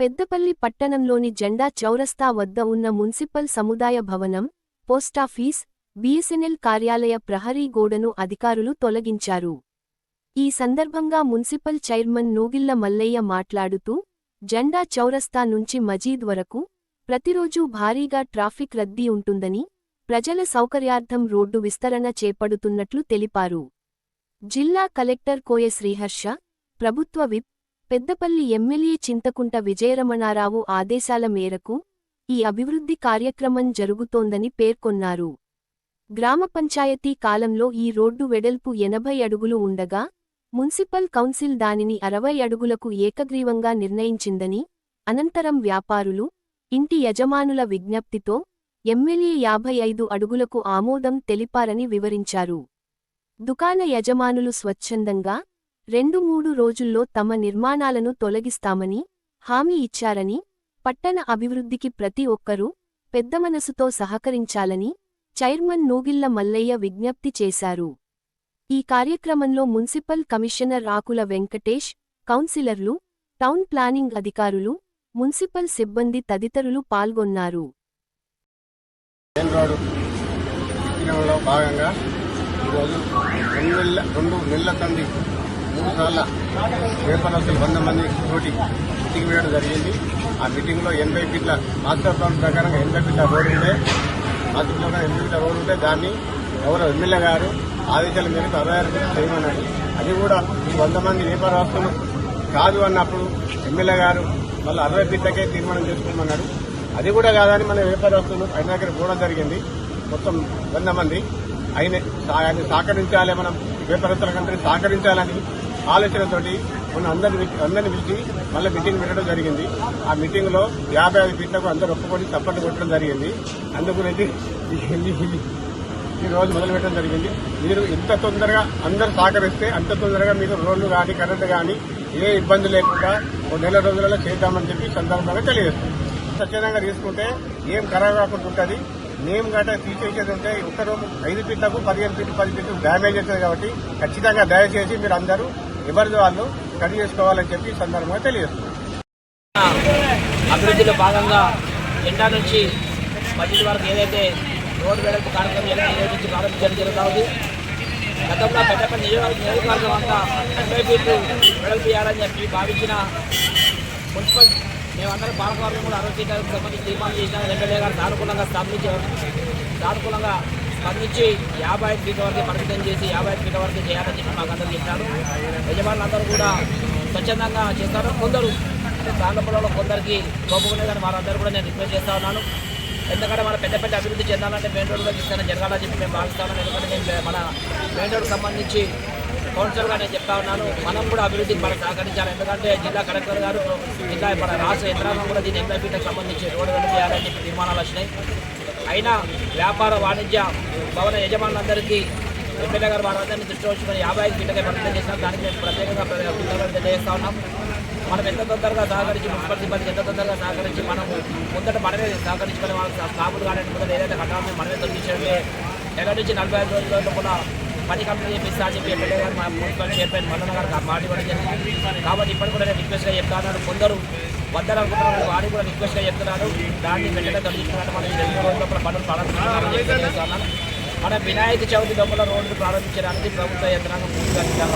పెద్దపల్లి పట్టణంలోని జెండా చౌరస్తా వద్ద ఉన్న మున్సిపల్ సముదాయ భవనం, పోస్టాఫీస్, బిఎస్ఎన్ఎల్ కార్యాలయ ప్రహరీ గోడను అధికారులు తొలగించారు. ఈ సందర్భంగా మున్సిపల్ చైర్మన్ నూగిళ్ల మల్లయ్య మాట్లాడుతూ, జెండా చౌరస్తా నుంచి మజీద్ వరకు ప్రతిరోజూ భారీగా ట్రాఫిక్ రద్దీ ఉంటుందని, ప్రజల సౌకర్యార్థం రోడ్డు విస్తరణ చేపడుతున్నట్లు తెలిపారు. జిల్లా కలెక్టర్ కోయ శ్రీహర్ష, ప్రభుత్వ విప్, పెద్దపల్లి ఎమ్మెల్యే చింతకుంట విజయరమణారావు ఆదేశాల మేరకు ఈ అభివృద్ధి కార్యక్రమం జరుగుతోందని పేర్కొన్నారు. గ్రామ పంచాయతీ కాలంలో ఈ రోడ్డు వెడల్పు 80 అడుగులు ఉండగా, మున్సిపల్ కౌన్సిల్ దానిని 60 అడుగులకు ఏకగ్రీవంగా నిర్ణయించిందని, అనంతరం వ్యాపారులు, ఇంటి యజమానుల విజ్ఞప్తితో ఎమ్మెల్యే 55 అడుగులకు ఆమోదం తెలిపారని వివరించారు. దుకాణ యజమానులు స్వచ్ఛందంగా 2-3 రోజుల్లో తమ నిర్మాణాలను తొలగిస్తామని హామీ ఇచ్చారని, పట్టణ అభివృద్ధికి ప్రతి ఒక్కరూ పెద్దమనసుతో సహకరించాలని చైర్మన్ నూగిళ్ల మల్లయ్య విజ్ఞప్తి చేశారు. ఈ కార్యక్రమంలో మున్సిపల్ కమిషనర్ ఆకుల వెంకటేష్, కౌన్సిలర్లు, టౌన్ ప్లానింగ్ అధికారులు, మున్సిపల్ సిబ్బంది తదితరులు పాల్గొన్నారు. రెండు నెలల తండ్రి 3 సార్ల వ్యాపారస్తులు 100 మంది తోటి మీటింగ్ వేయడం జరిగింది. ఆ మీటింగ్లో 80 ఫీట్ల మాస్టర్ ప్లాన్ ప్రకారంగా 80 ఫీట్ల రోడ్డు ఉంటే, మాస్టర్ ప్లాన్ 80 ఫీట్ల రోడ్డు ఉంటే దాన్ని ఎవరో ఎమ్మెల్యే గారు ఆదేశాల మేరకు 66 ఫీట్లు చేయమన్నాడు. అది కూడా 100 మంది వ్యాపారస్తులు కాదు అన్నప్పుడు ఎమ్మెల్యే గారు మళ్ళీ 60 ఫీట్లకే తీర్మానం చేసుకోమన్నాడు. అది కూడా కాదని మన వ్యాపారస్తులు ఆయన దగ్గర పోవడం జరిగింది. మొత్తం 100 మంది ఆయన సహకరించాలి, మనం వ్యాపారస్తుల కంటే సహకరించాలని ఆలోచనతోటి మన అందరిని పిలిచి మళ్ళీ మీటింగ్ పెట్టడం జరిగింది. ఆ మీటింగ్ లో 55 ఫీట్లకు అందరూ ఒప్పుకొని చప్పట్లు కొట్టడం జరిగింది. అందుగురించి ఈ రోజు మొదలు పెట్టడం జరిగింది. మీరు ఎంత తొందరగా అందరూ సహకరిస్తే అంత తొందరగా మీకు రోడ్లు కానీ కరెంటు కానీ ఏ ఇబ్బంది లేకుండా 1 నెల రోజులలో చేద్దామని చెప్పి సందర్భంగా తెలియజేస్తాం. స్వచ్ఛందంగా తీసుకుంటే ఏం ఖరాబ్ కాకుండా ఉంటుంది. మేము గట్రా తీసేసేది ఉంటే ఒక్క రూమ్ 5 ఫీట్లకు 15 ఫీట్లు 10 ఫీట్లు డ్యామేజ్ అవుతుంది. కాబట్టి ఖచ్చితంగా దయచేసి మీరు అందరూ ఎవరిది వాళ్ళు కట్ చేసుకోవాలని చెప్పి సందర్భంగా తెలియజేస్తున్నాం. అభివృద్ధిలో భాగంగా జెండా నుంచి మధ్య వరకు ఏదైతే రోడ్డు వెడల్పు కార్యక్రమం నుంచి ప్రారంభించడం జరుగుతుంది. గతంలో పెద్దపల్లి నియోజకవర్గం అంతా 80 ఫీట్లు వెడల్పు చేయాలని చెప్పి భావించిన మున్సిపల్ మేమందరం పాలకవర్గం కూడా 60 ఫీట్లకు సంబంధించి తీర్మానం చేసిన ఎమ్మెల్యే గారు సానుకూలంగా స్పందించి 55 ఫీట్ల వరకు పరిమితం చేసి 55 ఫీట్ల వరకు చేయాలని చెప్పి మాకు అందరూ చెప్పారు. యజమానులందరూ కూడా స్వచ్ఛందంగా చేస్తారు. కొందరు ప్రాంతంలో కొందరికి కోపకునే కానీ వారందరూ కూడా నేను రిక్వెస్ట్ చేస్తా ఉన్నాను. ఎందుకంటే మన పెద్ద అభివృద్ధి చెందాలంటే మెయిన్ రోడ్డుగా తీసుకుని జరగాలని చెప్పి మేము భావిస్తాను. ఎందుకంటే నేను మన మెయిన్ రోడ్డుకు సంబంధించి కౌన్సిలర్గా నేను చెప్తా ఉన్నాను, మనం కూడా అభివృద్ధికి మనం సహకరించాలి. ఎందుకంటే జిల్లా కలెక్టర్ గారు, జిల్లా మన రాష్ట్ర యంత్రాంగం కూడా దీన్ని 80 ఫీట్లకు సంబంధించి రోడ్డు వెళ్లి చేయాలని చెప్పి తీర్మానాలు వచ్చినాయి. అయినా వ్యాపార వాణిజ్య భవన యజమానులందరికీ ఎమ్మెల్యే గారు వారందరినీ దృష్టిలో ఉంచుకొని 55 ఫీట్లకే పరిమితం చేసినాం. దానికి మేము ప్రత్యేకంగా తెలియజేస్తా ఉన్నాం. మనం ఎంత తొందరగా సహకరించి మున్సిపల్ సిబ్బందికి ఎంత తొందరగా సహకరించి మనము మనమే సహకరించుకొని వాళ్ళ స్లాబులు కానీ ముందర ఏదైతే కట్టాలో మనమే తొలగించడమే. నెల నుంచి 45 రోజుల్లో కూడా పని కంప్లీట్ చేపిస్తా అని చెప్పి ఎమ్మెల్యే గారు మా మున్సిపల్ చైర్మన్ మల్లన్న గారు మాట ఇవ్వడం జరిగింది. కాబట్టి ఇప్పటికి కూడా నేను రిక్వెస్ట్గా చెప్తాను, కొందరు వద్దనుకుంటున్నారు, వాడిని కూడా రిక్వెస్ట్గా చెప్తున్నాను. దాన్ని వెంటనే తొలగించుకున్నాను. మనం 2 రోజుల లోపల పనులు ప్రారంభిస్తున్నామని చెప్పి మన వినాయక చవితి లోపల రోడ్డు ప్రారంభించడానికి ప్రభుత్వ యంత్రాంగం పూర్తిగా